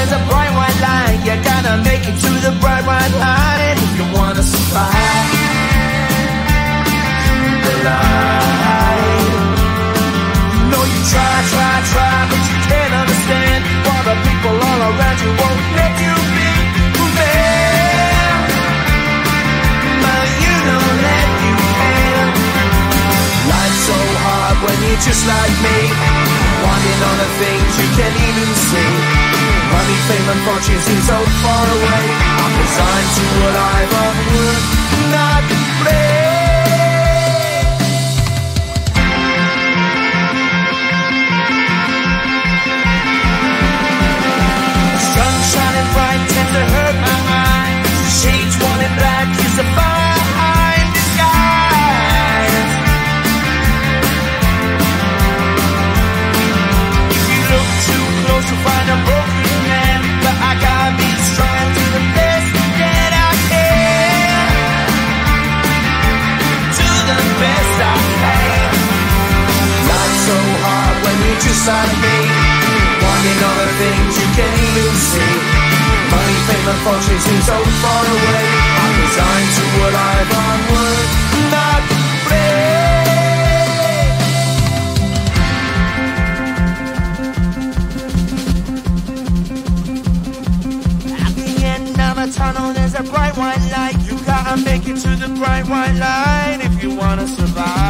there's a bright white line. You gotta make it to the bright white line if you wanna survive the line. No, you try, but you can't understand why the people all around you won't let you be man. But you know that you can. Life's so hard when you're just like me, wanting all the things you can't even see. Money, fame and fortune seem so far away. I'm resigned to what I've would not play. Sun shining bright tends to hurt my eyes. Shades worn in black is a fine disguise. If you look too close you'll find a broken man, but I gotta be strong to the best that I can. To the best I can. Life's so hard when you're just like me, wanting all the things you can't even see. Money, fame and fortune seem so far away. I'm resigned to what I've would not play. At the end of a tunnel there's a bright white light. You gotta make it to the bright white light if you wanna survive.